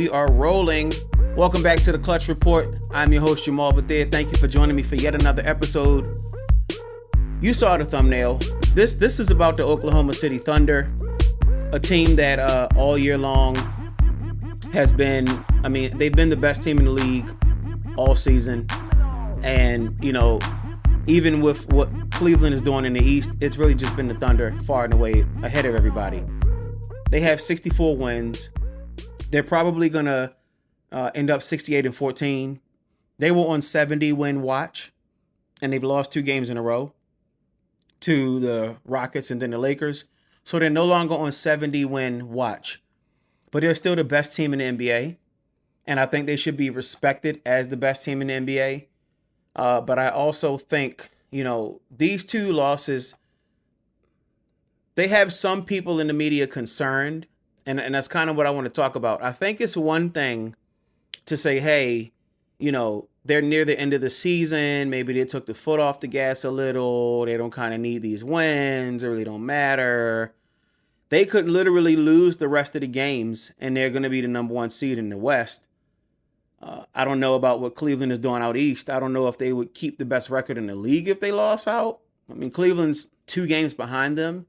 we are rolling. Welcome back to the Clutch Report. I'm your host, Jamaal, but there. Thank you for joining me for yet another episode. You saw the thumbnail. This is about the Oklahoma City Thunder, a team that all year long has been, they've been the best team in the league all season. And, even with what Cleveland is doing in the East, it's really just been the Thunder far and away ahead of everybody. They have 64 wins. They're probably going to end up 68-14. They were on 70-win watch, and they've lost 2 games in a row to the Rockets and then the Lakers. So they're no longer on 70-win watch. But they're still the best team in the NBA, and I think they should be respected as the best team in the NBA. But I also think, these 2 losses, they have some people in the media concerned, and that's kind of what I want to talk about. I think it's one thing to say, hey, they're near the end of the season. Maybe they took the foot off the gas a little. They don't kind of need these wins. It really don't matter. They could literally lose the rest of the games, and they're going to be the number 1 seed in the West. I don't know about what Cleveland is doing out East. I don't know if they would keep the best record in the league if they lost out. Cleveland's 2 games behind them.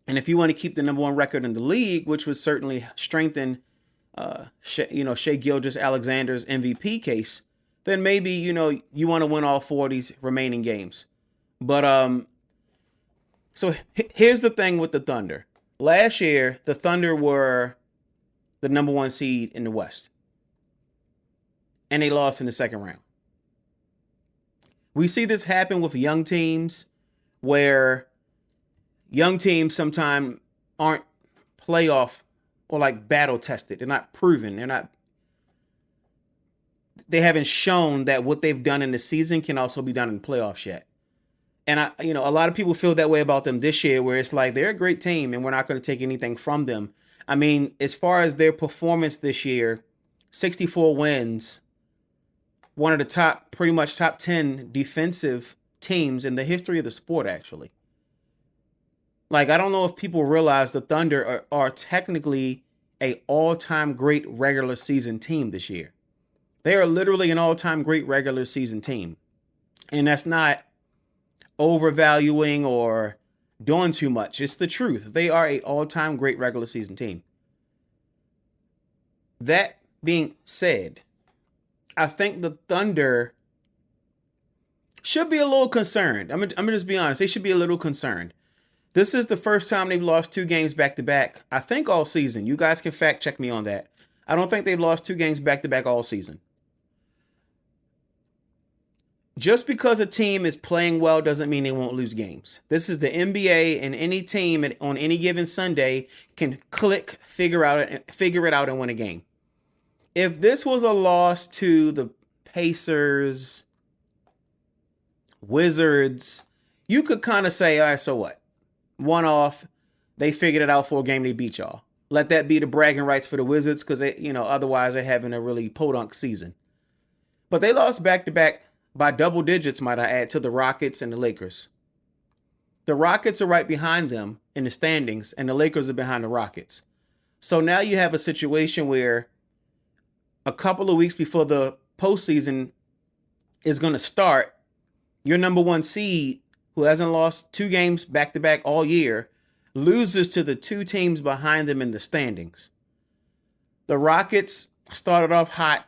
And if you want to keep the number 1 record in the league, which would certainly strengthen, Shai Gilgeous-Alexander's MVP case, then maybe, you want to win all 4 of these remaining games. But so here's the thing with the Thunder. Last year, the Thunder were the number 1 seed in the West, and they lost in the second round. We see this happen with young teams, where young teams sometimes aren't playoff or battle tested. They're not proven. They haven't shown that what they've done in the season can also be done in the playoffs yet. And a lot of people feel that way about them this year, where it's like they're a great team and we're not going to take anything from them. As far as their performance this year, 64 wins, one of the pretty much top 10 defensive teams in the history of the sport, actually. I don't know if people realize the Thunder are technically an all-time great regular season team this year. They are literally an all-time great regular season team. And that's not overvaluing or doing too much. It's the truth. They are an all-time great regular season team. That being said, I think the Thunder should be a little concerned. I'm gonna just be honest. They should be a little concerned. This is the first time they've lost 2 games back-to-back, I think, all season. You guys can fact check me on that. I don't think they've lost 2 games back-to-back all season. Just because a team is playing well doesn't mean they won't lose games. This is the NBA, and any team on any given Sunday can figure it out and win a game. If this was a loss to the Pacers, Wizards, you could kind of say, all right, so what? One off, they figured it out for a game, they beat y'all. Let that be the bragging rights for the Wizards, because otherwise they're having a really podunk season. But they lost back-to-back by double digits, might I add, to the Rockets and the Lakers. The Rockets are right behind them in the standings, and the Lakers are behind the Rockets. So now you have a situation where a couple of weeks before the postseason is going to start, your number 1 seed, who hasn't lost 2 games back-to-back all year, loses to the 2 teams behind them in the standings. The Rockets started off hot,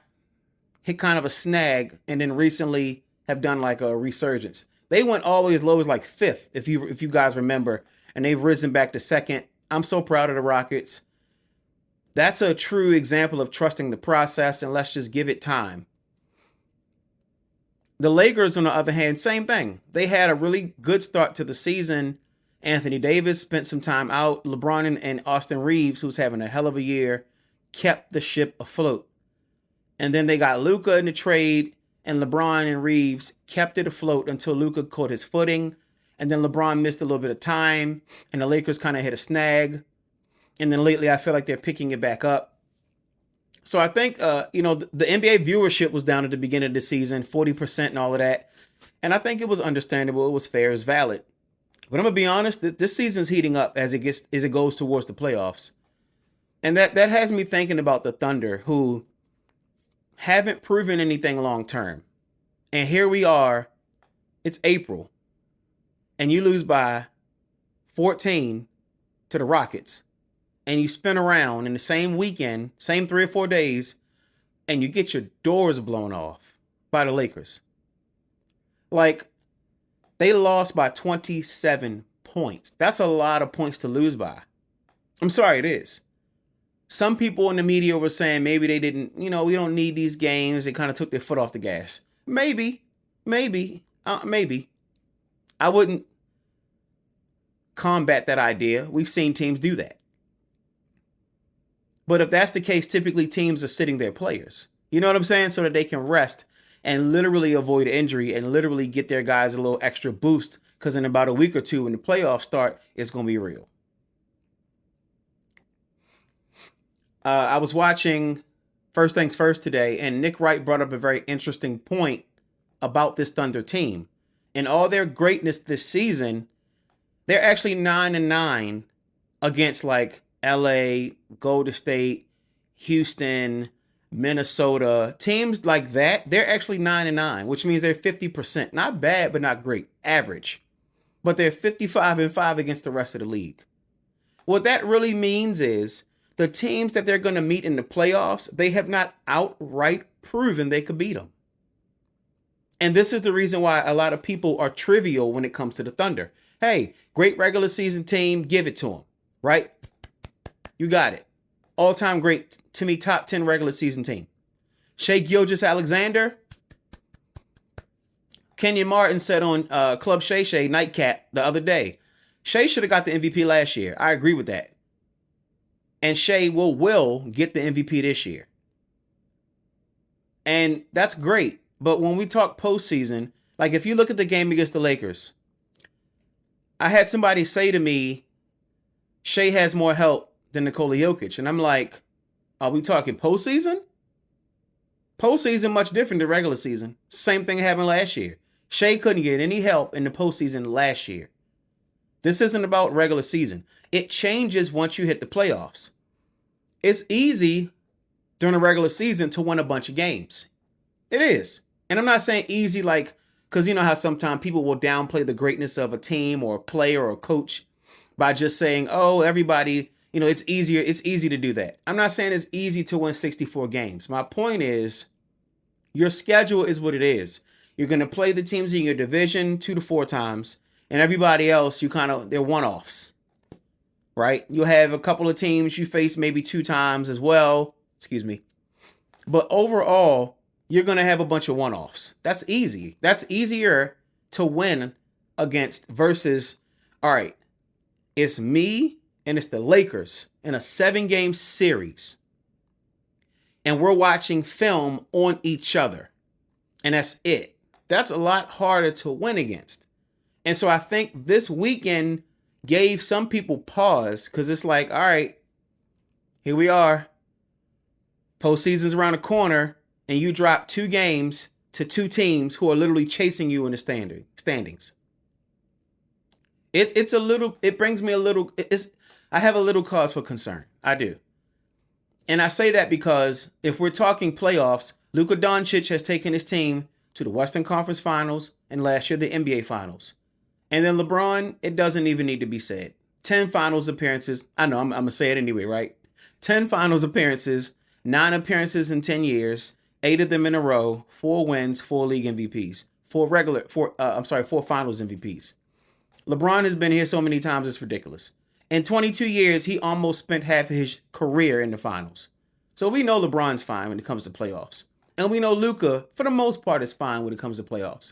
hit kind of a snag, and then recently have done a resurgence. They went all the way as low as 5th, if you guys remember, and they've risen back to 2nd. I'm so proud of the Rockets. That's a true example of trusting the process, and let's just give it time. The Lakers, on the other hand, same thing. They had a really good start to the season. Anthony Davis spent some time out. LeBron and Austin Reeves, who's having a hell of a year, kept the ship afloat. And then they got Luka in the trade, and LeBron and Reeves kept it afloat until Luka caught his footing. And then LeBron missed a little bit of time, and the Lakers kind of hit a snag. And then lately, I feel like they're picking it back up. So I think, the NBA viewership was down at the beginning of the season, 40% and all of that. And I think it was understandable. It was fair. It's valid. But I'm going to be honest, this season's heating up as it goes towards the playoffs. And that has me thinking about the Thunder, who haven't proven anything long term. And here we are, it's April, and you lose by 14 to the Rockets, and you spin around in the same weekend, same 3 or 4 days, and you get your doors blown off by the Lakers. Like, they lost by 27 points. That's a lot of points to lose by. I'm sorry, it is. Some people in the media were saying maybe they didn't, we don't need these games. They kind of took their foot off the gas. Maybe. I wouldn't combat that idea. We've seen teams do that. But if that's the case, typically teams are sitting their players. You know what I'm saying? So that they can rest and literally avoid injury and literally get their guys a little extra boost. Because in about a week or two, when the playoffs start, it's going to be real. I was watching First Things First today, and Nick Wright brought up a very interesting point about this Thunder team. In all their greatness this season, they're actually 9-9 against like LA, Golden State, Houston, Minnesota, teams like that. They're actually 9-9, which means they're 50%. Not bad, but not great. Average. But they're 55-5 against the rest of the league. What that really means is the teams that they're going to meet in the playoffs, they have not outright proven they could beat them. And this is the reason why a lot of people are trivial when it comes to the Thunder. Hey, great regular season team, give it to them, right? You got it. All-time great, to me, top 10 regular season team. Shai Gilgeous-Alexander. Kenyon Martin said on Club Shay Shay Nightcap the other day, Shai should have got the MVP last year. I agree with that. And Shai will get the MVP this year. And that's great. But when we talk postseason, like if you look at the game against the Lakers, I had somebody say to me, Shai has more help than Nikola Jokic. And I'm like, are we talking postseason? Postseason much different than regular season. Same thing happened last year. Shai couldn't get any help in the postseason last year. This isn't about regular season. It changes once you hit the playoffs. It's easy during the regular season to win a bunch of games. It is. And I'm not saying easy like, because you know how sometimes people will downplay the greatness of a team or a player or a coach by just saying, oh, everybody, it's easier. It's easy to do that. I'm not saying it's easy to win 64 games. My point is your schedule is what it is. You're going to play the teams in your division 2 to 4 times, and everybody else, they're one-offs, right? You'll have a couple of teams you face maybe 2 times as well. But overall, you're going to have a bunch of one-offs. That's easy. That's easier to win against versus, all right, it's me and it's the Lakers in a 7-game series. And we're watching film on each other. And that's it. That's a lot harder to win against. And so I think this weekend gave some people pause because it's like, all right, here we are. Postseason's around the corner, and you drop 2 games to 2 teams who are literally chasing you in the standings. It brings me a little, I have a little cause for concern. I do. And I say that because if we're talking playoffs, Luka Doncic has taken his team to the Western Conference Finals and last year the NBA Finals. And then LeBron, it doesn't even need to be said. 10 finals appearances. I know, I'm going to say it anyway, right? 10 finals appearances, 9 appearances in 10 years, 8 of them in a row, 4 wins, 4 league MVPs, 4 finals MVPs. LeBron has been here so many times, it's ridiculous. In 22 years, he almost spent half of his career in the finals. So we know LeBron's fine when it comes to playoffs. And we know Luka, for the most part, is fine when it comes to playoffs.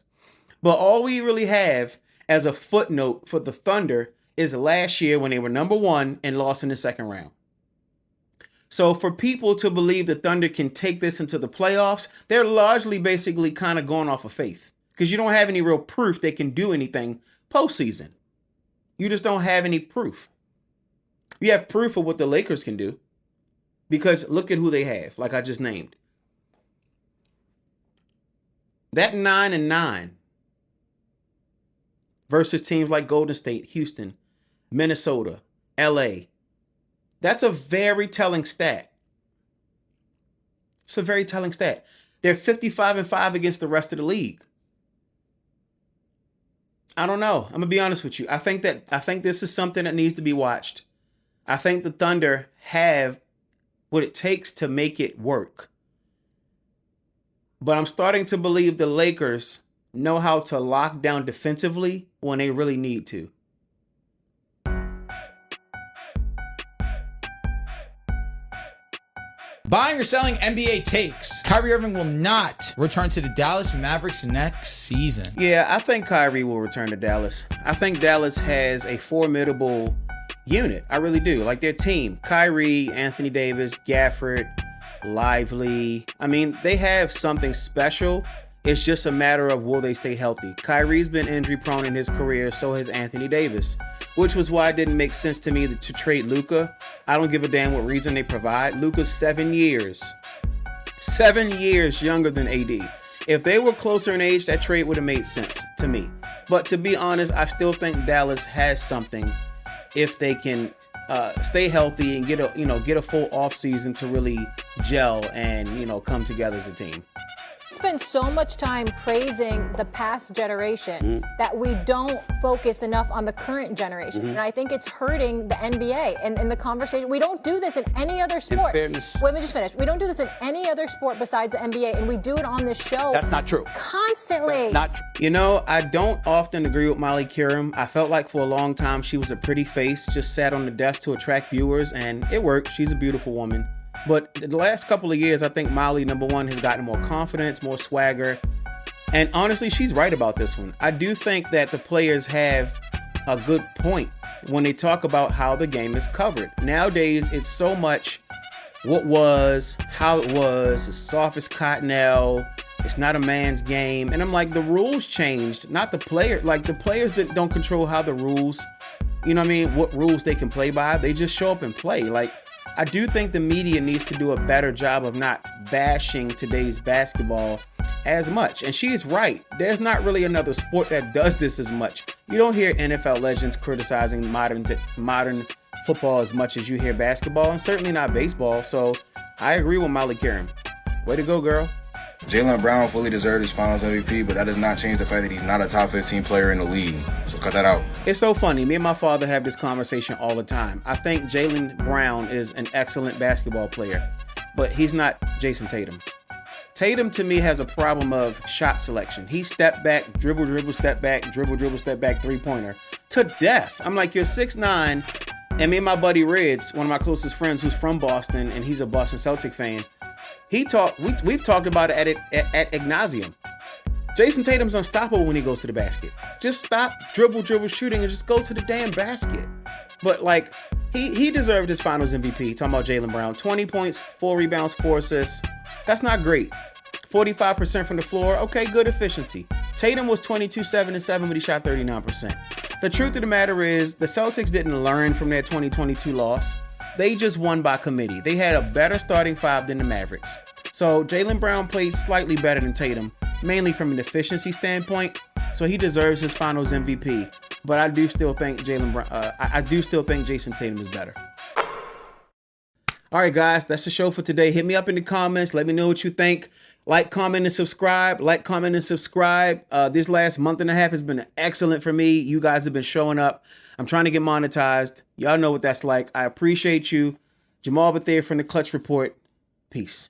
But all we really have as a footnote for the Thunder is last year when they were number 1 and lost in the second round. So for people to believe the Thunder can take this into the playoffs, they're largely basically kind of going off of faith. Because you don't have any real proof they can do anything postseason. You just don't have any proof. You have proof of what the Lakers can do. Because look at who they have, like I just named. That 9-9 versus teams like Golden State, Houston, Minnesota, LA. That's a very telling stat. It's a very telling stat. They're 55-5 against the rest of the league. I don't know. I'm gonna be honest with you. I think this is something that needs to be watched. I think the Thunder have what it takes to make it work. But I'm starting to believe the Lakers know how to lock down defensively when they really need to. Buying or selling NBA takes. Kyrie Irving will not return to the Dallas Mavericks next season. Yeah, I think Kyrie will return to Dallas. I think Dallas has a formidable unit. I really do. Like their team. Kyrie, Anthony Davis, Gafford, Lively. I mean, they have something special. It's just a matter of will they stay healthy. Kyrie's been injury prone in his career, so has Anthony Davis, which was why it didn't make sense to me to trade Luka. I don't give a damn what reason they provide. Luka's 7 years. 7 years younger than AD. If they were closer in age, that trade would have made sense to me. But to be honest, I still think Dallas has something if they can stay healthy and get a full offseason to really gel and, come together as a team. Spend so much time praising the past generation that we don't focus enough on the current generation. And I think it's hurting the NBA and in the conversation. We don't do this in any other sport. Wait, let me just finish. We don't do this in any other sport besides the NBA, and we do it on this show. That's not true. Constantly. Not true. I don't often agree with Molly Qerim. I felt like for a long time she was a pretty face, just sat on the desk to attract viewers, and it worked. She's a beautiful woman. But the last couple of years, I think Molly, number one, has gotten more confidence, more swagger. And honestly, she's right about this one. I do think that the players have a good point when they talk about how the game is covered. Nowadays, it's so much what was, how it was, as soft as cottonelle. It's not a man's game. And I'm like, the rules changed, not the player. Like the players that don't control how the rules, what rules they can play by. They just show up and play. Like, I do think the media needs to do a better job of not bashing today's basketball as much. And she's right. There's not really another sport that does this as much. You don't hear NFL legends criticizing modern football as much as you hear basketball, and certainly not baseball. So I agree with Molly Qerim. Way to go, girl. Jalen Brown fully deserved his finals MVP, but that does not change the fact that he's not a top 15 player in the league. So cut that out. It's so funny. Me and my father have this conversation all the time. I think Jalen Brown is an excellent basketball player, but he's not Jason Tatum. Tatum, to me, has a problem of shot selection. He step back, dribble, step back, dribble, step back, three-pointer to death. I'm like, you're 6'9", and me and my buddy Reds, one of my closest friends who's from Boston, and he's a Boston Celtic fan, we've talked about it at nauseum. Jason Tatum's unstoppable when he goes to the basket. Just stop dribble shooting and just go to the damn basket. But like, he deserved his finals MVP. Talking about Jalen Brown. 20 points, 4 rebounds, 4 assists. That's not great. 45% from the floor. Okay, good efficiency. Tatum was 22, 7, and 7, but he shot 39%. The truth of the matter is, the Celtics didn't learn from their 2022 loss. They just won by committee. They had a better starting five than the Mavericks. So Jalen Brown played slightly better than Tatum, mainly from an efficiency standpoint. So he deserves his finals MVP. But I do still think Jason Tatum is better. All right, guys, that's the show for today. Hit me up in the comments. Let me know what you think. Like, comment, and subscribe. This last month and a half has been excellent for me. You guys have been showing up. I'm trying to get monetized. Y'all know what that's like. I appreciate you. Jamaal Bethea from the Clutch Report. Peace.